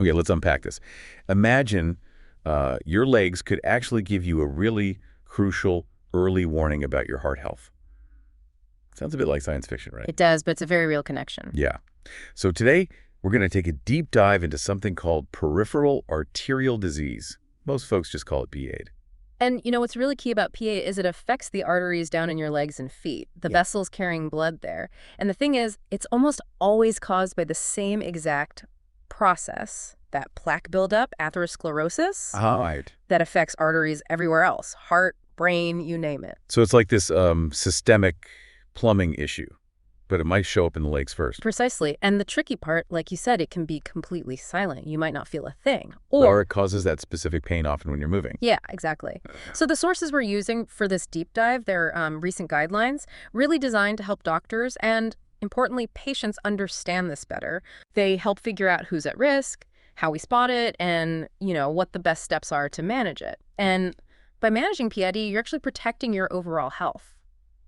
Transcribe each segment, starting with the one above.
Okay, let's unpack this. Imagine your legs could actually give you a really crucial early warning about your heart health. Sounds a bit like science fiction, right? It does, but it's a very real connection. Yeah. So today, we're going to take a deep dive into something called Peripheral Arterial Disease. Most folks just call it PAD. And what's really key about PA is it affects the arteries down in your legs and feet, the vessels carrying blood there. And the thing is, it's almost always caused by the same exact process, that plaque buildup, atherosclerosis, Right. that affects arteries everywhere else, heart, brain, you name it. So it's like this systemic plumbing issue, but it might show up in the legs first. Precisely. And the tricky part, like you said, it can be completely silent. You might not feel a thing. Or it causes that specific pain often when you're moving. Yeah, exactly. So the sources we're using for this deep dive, they're recent guidelines, really designed to help doctors and, importantly, patients understand this better. They help figure out who's at risk, how we spot it, and, what the best steps are to manage it. And by managing PID, you're actually protecting your overall health,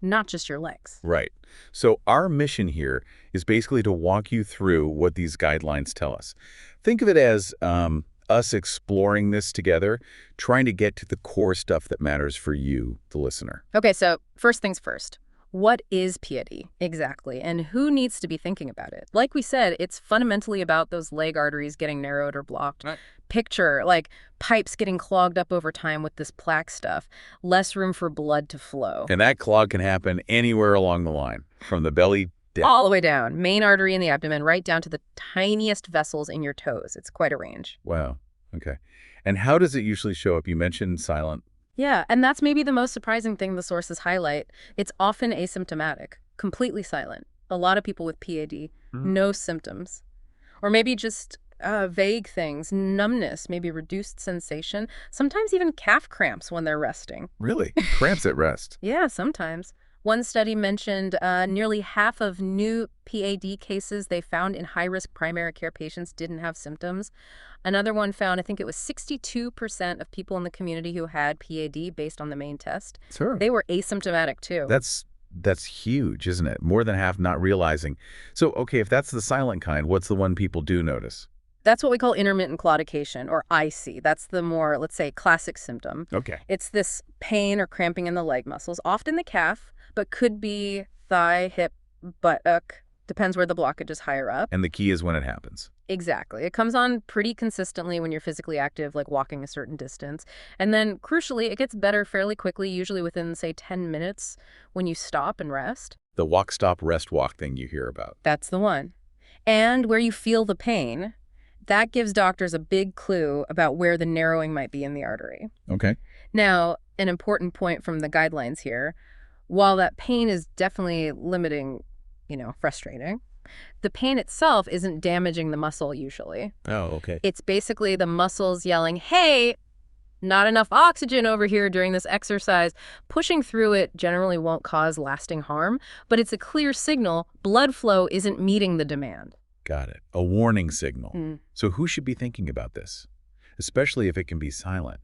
not just your legs. Right. So our mission here is basically to walk you through what these guidelines tell us. Think of it as us exploring this together, trying to get to the core stuff that matters for you, the listener. Okay, so first things first. What is PID exactly, and who needs to be thinking about it? Like we said, it's fundamentally about those leg arteries getting narrowed or blocked. Right. Picture, like, pipes getting clogged up over time with this plaque stuff, less room for blood to flow. And that clog can happen anywhere along the line, from the belly down. All the way down, main artery in the abdomen, right down to the tiniest vessels in your toes. It's quite a range. Wow. Okay. And how does it usually show up? You mentioned silent. Yeah, and that's maybe the most surprising thing the sources highlight. It's often asymptomatic, completely silent. A lot of people with PAD, no symptoms. Or maybe just vague things, numbness, maybe reduced sensation, sometimes even calf cramps when they're resting. Really? Cramps at rest? Yeah, sometimes. One study mentioned nearly half of new PAD cases they found in high-risk primary care patients didn't have symptoms. Another one found, I think it was 62% of people in the community who had PAD based on the main test. Sure. They were asymptomatic too. That's huge, isn't it? More than half not realizing. So, okay, if that's the silent kind, what's the one people do notice? That's what we call intermittent claudication, or IC. That's the more, let's say, classic symptom. Okay. It's this pain or cramping in the leg muscles, often the calf, but could be thigh, hip, buttock. Depends where the blockage is higher up. And the key is when it happens. Exactly. It comes on pretty consistently when you're physically active, like walking a certain distance. And then, crucially, it gets better fairly quickly, usually within, say, 10 minutes when you stop and rest. The walk, stop, rest, walk thing you hear about. That's the one. And where you feel the pain, that gives doctors a big clue about where the narrowing might be in the artery. Okay. Now, an important point from the guidelines here, while that pain is definitely limiting, frustrating, the pain itself isn't damaging the muscle usually. Oh, okay. It's basically the muscles yelling, hey, not enough oxygen over here during this exercise. Pushing through it generally won't cause lasting harm, but it's a clear signal blood flow isn't meeting the demand. Got it. A warning signal. So who should be thinking about this? Especially if it can be silent.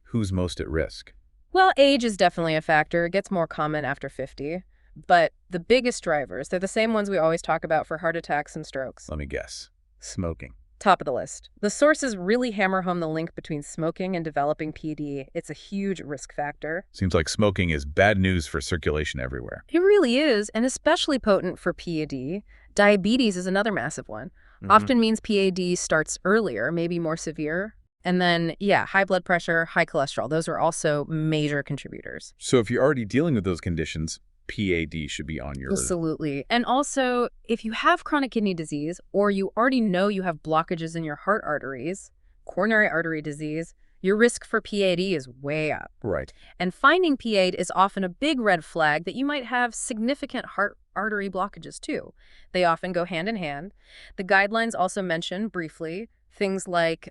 Who's most at risk? Well, age is definitely a factor. It gets more common after 50. But the biggest drivers, they're the same ones we always talk about for heart attacks and strokes. Let me guess. Smoking. Top of the list. The sources really hammer home the link between smoking and developing PD. It's a huge risk factor. Seems like smoking is bad news for circulation everywhere. It really is, and especially potent for PAD. Diabetes is another massive one. Often means PAD starts earlier, maybe more severe. And then, high blood pressure, high cholesterol. Those are also major contributors. So if you're already dealing with those conditions, PAD should be on your... Absolutely. And also, if you have chronic kidney disease, or you already know you have blockages in your heart arteries, coronary artery disease, your risk for PAD is way up. Right. And finding PAD is often a big red flag that you might have significant heart artery blockages too. They often go hand in hand. The guidelines also mention briefly things like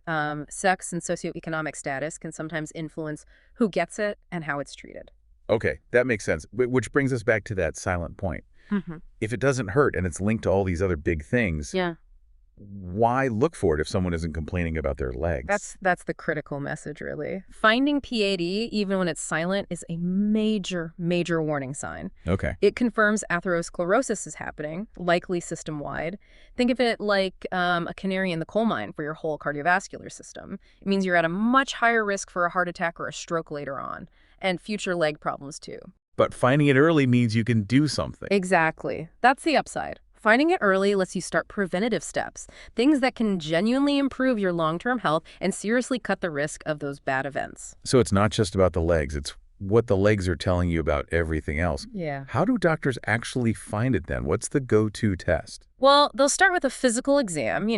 sex and socioeconomic status can sometimes influence who gets it and how it's treated. Okay, that makes sense. Which brings us back to that silent point. If it doesn't hurt and it's linked to all these other big things, why look for it if someone isn't complaining about their legs? That's the critical message, really. Finding PAD, even when it's silent, is a major, major warning sign. Okay. It confirms atherosclerosis is happening, likely system-wide. Think of it like a canary in the coal mine for your whole cardiovascular system. It means you're at a much higher risk for a heart attack or a stroke later on, and future leg problems too. But finding it early means you can do something. Exactly. That's the upside. Finding it early lets you start preventative steps, things that can genuinely improve your long-term health and seriously cut the risk of those bad events. So it's not just about the legs, it's what the legs are telling you about everything else. Yeah. How do doctors actually find it then? What's the go-to test? Well, they'll start with a physical exam,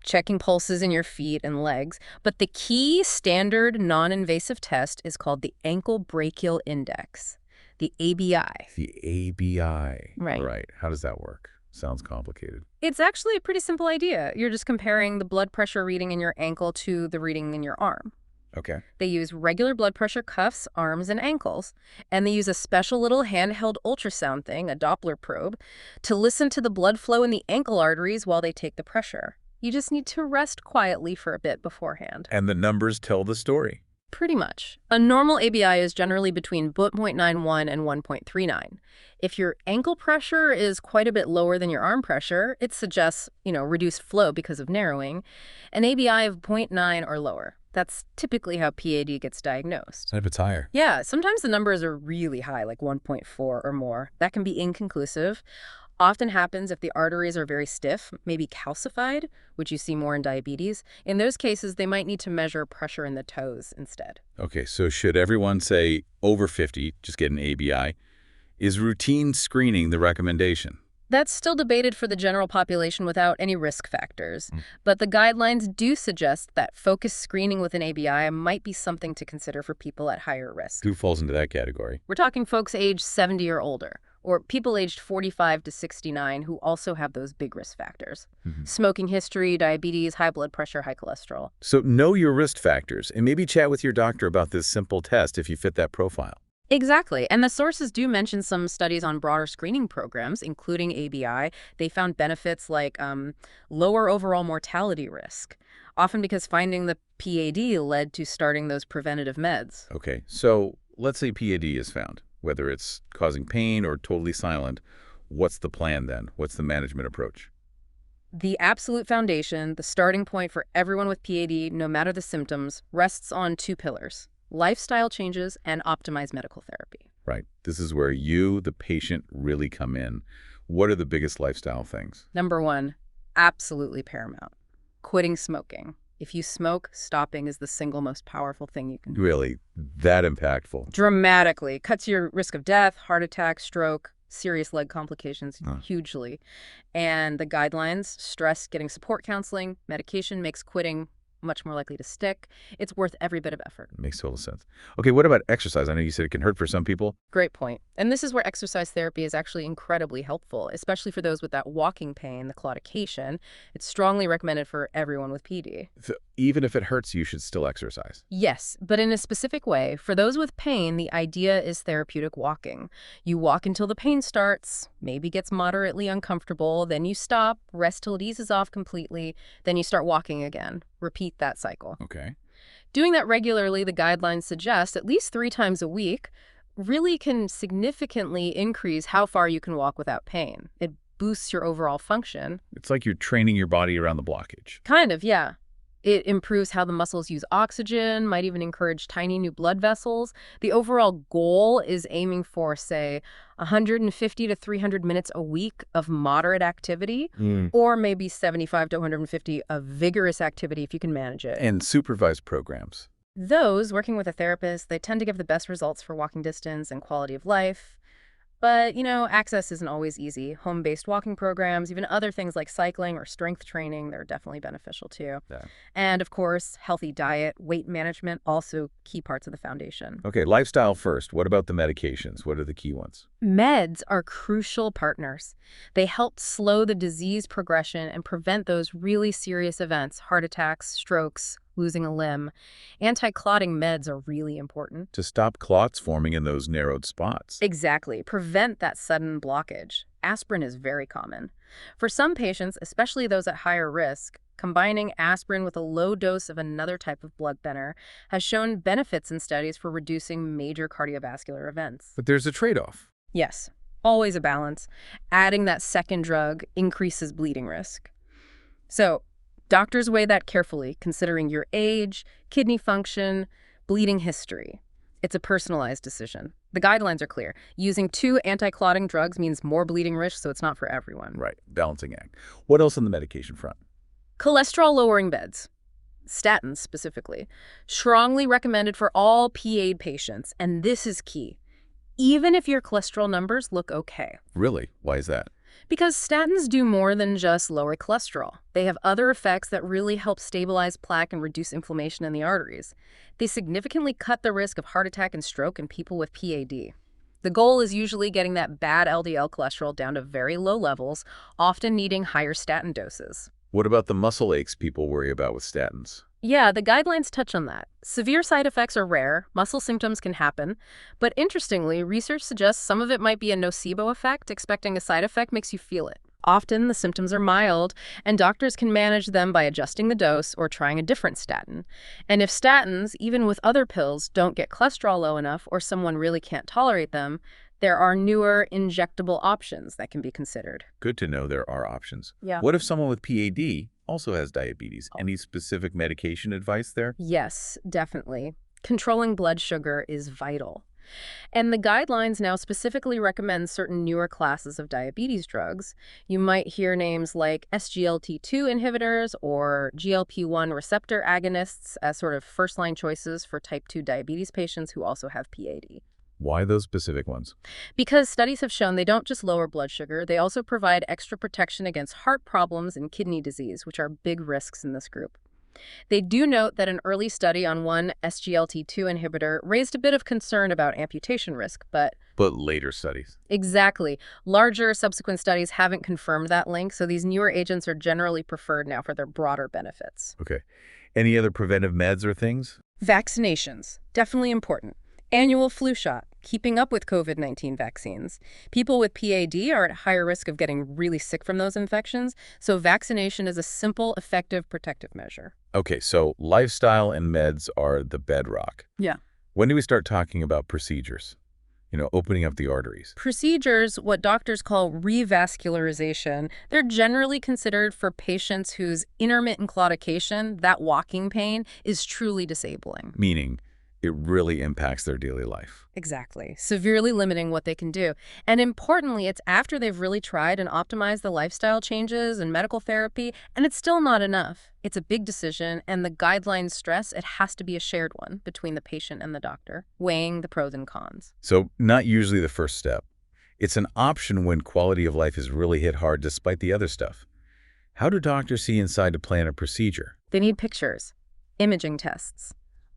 checking pulses in your feet and legs. But the key standard non-invasive test is called the ankle brachial index, the ABI. The ABI. Right. Right. How does that work? Sounds complicated. It's actually a pretty simple idea. You're just comparing the blood pressure reading in your ankle to the reading in your arm. Okay. They use regular blood pressure cuffs, arms, and ankles, and they use a special little handheld ultrasound thing, a Doppler probe, to listen to the blood flow in the ankle arteries while they take the pressure. You just need to rest quietly for a bit beforehand. And the numbers tell the story. Pretty much. A normal ABI is generally between 0.91 and 1.39. If your ankle pressure is quite a bit lower than your arm pressure, it suggests, reduced flow because of narrowing. An ABI of 0.9 or lower. That's typically how PAD gets diagnosed. What if it's higher? Yeah, sometimes the numbers are really high, like 1.4 or more. That can be inconclusive. Often happens if the arteries are very stiff, maybe calcified, which you see more in diabetes. In those cases, they might need to measure pressure in the toes instead. Okay, so should everyone say over 50, just get an ABI? Is routine screening the recommendation? That's still debated for the general population without any risk factors. But the guidelines do suggest that focused screening with an ABI might be something to consider for people at higher risk. Who falls into that category? We're talking folks aged 70 or older, or people aged 45 to 69 who also have those big risk factors. Smoking history, diabetes, high blood pressure, high cholesterol. So know your risk factors and maybe chat with your doctor about this simple test if you fit that profile. Exactly. And the sources do mention some studies on broader screening programs, including ABI. They found benefits like lower overall mortality risk, often because finding the PAD led to starting those preventative meds. Okay, so let's say PAD is found, whether it's causing pain or totally silent. What's the plan then? What's the management approach? The absolute foundation, the starting point for everyone with PAD, no matter the symptoms, rests on two pillars: lifestyle changes and optimized medical therapy. Right. This is where you, the patient, really come in. What are the biggest lifestyle things? Number one, absolutely paramount: quitting smoking. If you smoke, stopping is the single most powerful thing you can do. Really, that impactful? Dramatically. Cuts your risk of death, heart attack, stroke, serious leg complications hugely. And the guidelines stress getting support counseling. Medication makes quitting much more likely to stick. It's worth every bit of effort. Makes total sense. Okay, what about exercise? I know you said it can hurt for some people. Great point. And this is where exercise therapy is actually incredibly helpful, especially for those with that walking pain, the claudication. It's strongly recommended for everyone with PD. So even if it hurts, you should still exercise. Yes, but in a specific way. For those with pain, the idea is therapeutic walking. You walk until the pain starts, maybe gets moderately uncomfortable, then you stop, rest till it eases off completely, then you start walking again. Repeat that cycle. Okay. Doing that regularly, the guidelines suggest, at least 3 times a week, really can significantly increase how far you can walk without pain. It boosts your overall function. It's like you're training your body around the blockage. Kind of, yeah. It improves how the muscles use oxygen, might even encourage tiny new blood vessels. The overall goal is aiming for, say, 150 to 300 minutes a week of moderate activity, or maybe 75 to 150 of vigorous activity if you can manage it. And supervised programs. Those, working with a therapist, they tend to give the best results for walking distance and quality of life. But, access isn't always easy. Home-based walking programs, even other things like cycling or strength training, they're definitely beneficial too. Yeah. And, of course, healthy diet, weight management, also key parts of the foundation. Okay, lifestyle first. What about the medications? What are the key ones? Meds are crucial partners. They help slow the disease progression and prevent those really serious events: heart attacks, strokes, losing a limb. Anti-clotting meds are really important. To stop clots forming in those narrowed spots. Exactly. Prevent that sudden blockage. Aspirin is very common. For some patients, especially those at higher risk, combining aspirin with a low dose of another type of blood thinner has shown benefits in studies for reducing major cardiovascular events. But there's a trade-off. Yes, always a balance. Adding that second drug increases bleeding risk. So, doctors weigh that carefully, considering your age, kidney function, bleeding history. It's a personalized decision. The guidelines are clear. Using 2 anti-clotting drugs means more bleeding risk, so it's not for everyone. Right, balancing act. What else on the medication front? Cholesterol-lowering meds, statins specifically, strongly recommended for all PAD patients, and this is key, even if your cholesterol numbers look okay. Really? Why is that? Because statins do more than just lower cholesterol. They have other effects that really help stabilize plaque and reduce inflammation in the arteries. They significantly cut the risk of heart attack and stroke in people with PAD. The goal is usually getting that bad LDL cholesterol down to very low levels, often needing higher statin doses. What about the muscle aches people worry about with statins? Yeah, the guidelines touch on that. Severe side effects are rare, muscle symptoms can happen, but interestingly, research suggests some of it might be a nocebo effect. Expecting a side effect makes you feel it. Often, the symptoms are mild, and doctors can manage them by adjusting the dose or trying a different statin. And if statins, even with other pills, don't get cholesterol low enough or someone really can't tolerate them, there are newer injectable options that can be considered. Good to know there are options. Yeah. What if someone with PAD also has diabetes? Any specific medication advice there? Yes, definitely. Controlling blood sugar is vital. And the guidelines now specifically recommend certain newer classes of diabetes drugs. You might hear names like SGLT2 inhibitors or GLP-1 receptor agonists as sort of first-line choices for type 2 diabetes patients who also have PAD. Why those specific ones? Because studies have shown they don't just lower blood sugar, they also provide extra protection against heart problems and kidney disease, which are big risks in this group. They do note that an early study on one SGLT2 inhibitor raised a bit of concern about amputation risk, but later studies. exactly. Larger subsequent studies haven't confirmed that link, so these newer agents are generally preferred now for their broader benefits. Okay. Any other preventive meds or things? Vaccinations, definitely important. Annual flu shot, keeping up with COVID-19 vaccines. People with PAD are at higher risk of getting really sick from those infections, so vaccination is a simple, effective protective measure. Okay, so lifestyle and meds are the bedrock. Yeah. When do we start talking about procedures? Opening up the arteries. Procedures, what doctors call revascularization, they're generally considered for patients whose intermittent claudication, that walking pain, is truly disabling. Meaning it really impacts their daily life. Exactly. Severely limiting what they can do. And importantly, it's after they've really tried and optimized the lifestyle changes and medical therapy, and it's still not enough. It's a big decision, and the guidelines stress it has to be a shared one between the patient and the doctor, weighing the pros and cons. So not usually the first step. It's an option when quality of life is really hit hard despite the other stuff. How do doctors see inside to plan a procedure? They need pictures, imaging tests.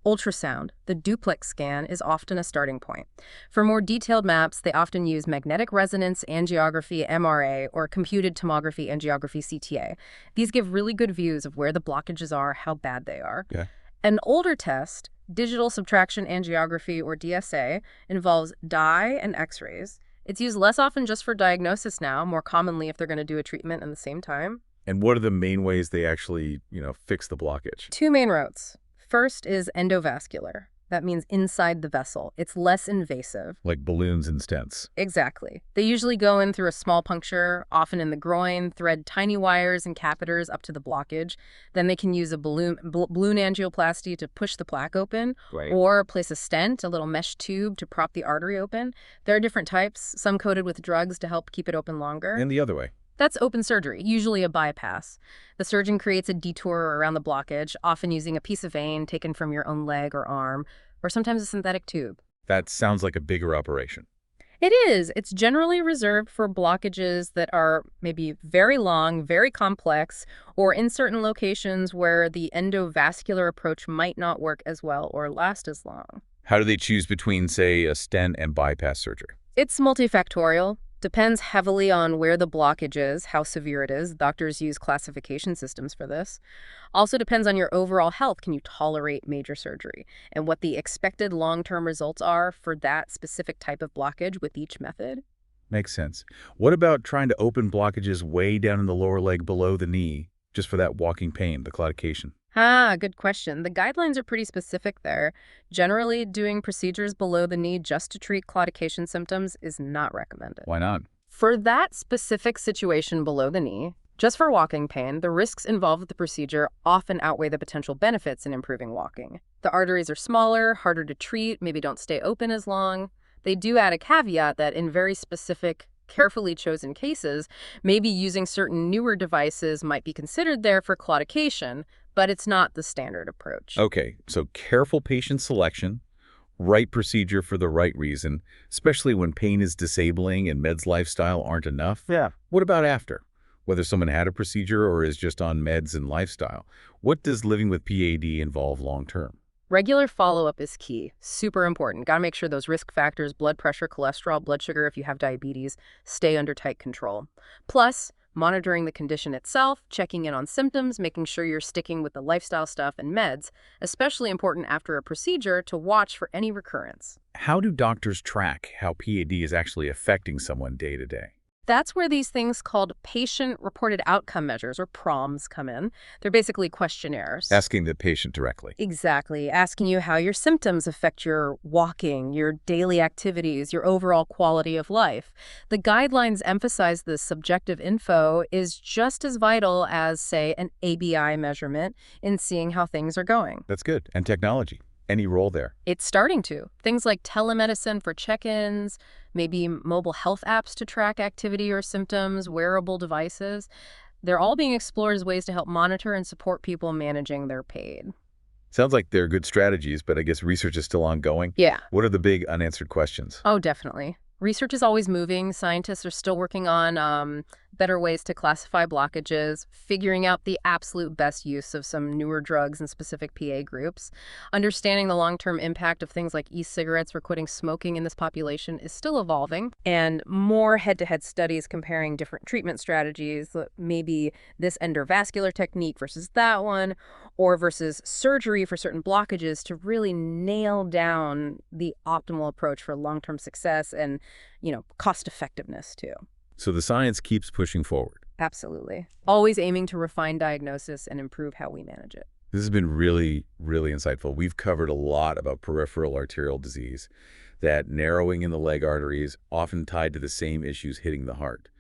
Ultrasound, the duplex scan, is often a starting point. For more detailed maps, they often use magnetic resonance angiography, MRA, or computed tomography angiography, CTA. These give really good views of where the blockages are, how bad they are. Yeah. An older test, digital subtraction angiography, or DSA, involves dye and x-rays. It's used less often just for diagnosis now, more commonly if they're going to do a treatment at the same time. And what are the main ways they actually, fix the blockage? 2 main routes. First is endovascular. That means inside the vessel. It's less invasive. Like balloons and stents. Exactly. They usually go in through a small puncture, often in the groin, thread tiny wires and catheters up to the blockage. Then they can use a balloon angioplasty to push the plaque open, Right. or place a stent, a little mesh tube, to prop the artery open. There are different types, some coated with drugs to help keep it open longer. And the other way. That's open surgery, usually a bypass. The surgeon creates a detour around the blockage, often using a piece of vein taken from your own leg or arm, or sometimes a synthetic tube. That sounds like a bigger operation. It is. It's generally reserved for blockages that are maybe very long, very complex, or in certain locations where the endovascular approach might not work as well or last as long. How do they choose between, say, a stent and bypass surgery? It's multifactorial. Depends heavily on where the blockage is, how severe it is. Doctors use classification systems for this. Also depends on your overall health. Can you tolerate major surgery? And what the expected long-term results are for that specific type of blockage with each method. Makes sense. What about trying to open blockages way down in the lower leg below the knee, just for that walking pain, the claudication? Good question. The guidelines are pretty specific there. Generally, doing procedures below the knee just to treat claudication symptoms is not recommended. Why not? For that specific situation below the knee, just for walking pain, the risks involved with the procedure often outweigh the potential benefits in improving walking. The arteries are smaller, harder to treat, maybe don't stay open as long. They do add a caveat that in very specific, carefully chosen cases, maybe using certain newer devices might be considered there for claudication, but it's not the standard approach. Okay, so careful patient selection, right procedure for the right reason, especially when pain is disabling and meds lifestyle aren't enough. Yeah. What about after? Whether someone had a procedure or is just on meds and lifestyle, what does living with PAD involve long term? Regular follow-up is key. Super important. Got to make sure those risk factors, blood pressure, cholesterol, blood sugar, if you have diabetes, stay under tight control. Plus, monitoring the condition itself, checking in on symptoms, making sure you're sticking with the lifestyle stuff and meds, especially important after a procedure to watch for any recurrence. How do doctors track how PAD is actually affecting someone day to day? That's where these things called patient-reported outcome measures, or PROMs, come in. They're basically questionnaires. Asking the patient directly. Exactly. Asking you how your symptoms affect your walking, your daily activities, your overall quality of life. The guidelines emphasize this subjective info is just as vital as, say, an ABI measurement in seeing how things are going. That's good. And technology. Any role there? It's starting to. Things like telemedicine for check-ins, maybe mobile health apps to track activity or symptoms, wearable devices. They're all being explored as ways to help monitor and support people managing their pain. Sounds like they're good strategies, but I guess research is still ongoing. Yeah. What are the big unanswered questions? Oh, definitely. Research is always moving. Scientists are still working on better ways to classify blockages, figuring out the absolute best use of some newer drugs in specific PA groups. Understanding the long-term impact of things like e-cigarettes for quitting smoking in this population is still evolving. And more head-to-head studies comparing different treatment strategies, maybe this endovascular technique versus that one, or versus surgery for certain blockages to really nail down the optimal approach for long-term success and, cost effectiveness too. So the science keeps pushing forward. Absolutely. Always aiming to refine diagnosis and improve how we manage it. This has been really, really insightful. We've covered a lot about peripheral arterial disease, that narrowing in the leg arteries, often tied to the same issues hitting the heart.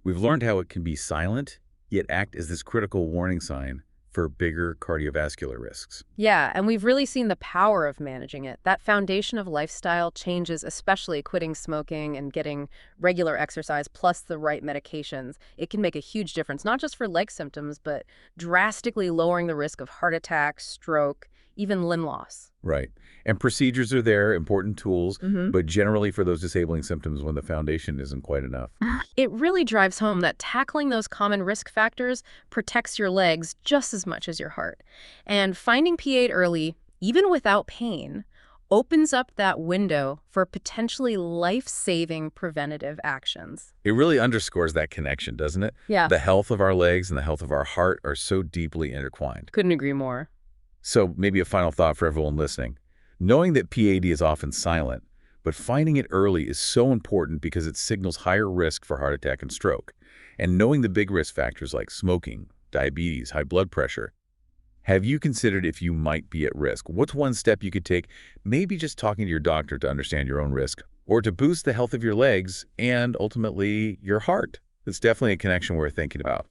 We've learned how it can be silent, yet act as this critical warning sign for bigger cardiovascular risks. Yeah, and we've really seen the power of managing it. That foundation of lifestyle changes, especially quitting smoking and getting regular exercise plus the right medications. It can make a huge difference, not just for leg symptoms, but drastically lowering the risk of heart attack, stroke, even limb loss. Right. And procedures are there, important tools, but generally for those disabling symptoms when the foundation isn't quite enough. It really drives home that tackling those common risk factors protects your legs just as much as your heart. And finding P8 early, even without pain, opens up that window for potentially life-saving preventative actions. It really underscores that connection, doesn't it? Yeah. The health of our legs and the health of our heart are so deeply intertwined. Couldn't agree more. So maybe a final thought for everyone listening. Knowing that PAD is often silent, but finding it early is so important because it signals higher risk for heart attack and stroke. And knowing the big risk factors like smoking, diabetes, high blood pressure. Have you considered if you might be at risk? What's one step you could take, maybe just talking to your doctor to understand your own risk, or to boost the health of your legs and ultimately your heart? It's definitely a connection worth thinking about.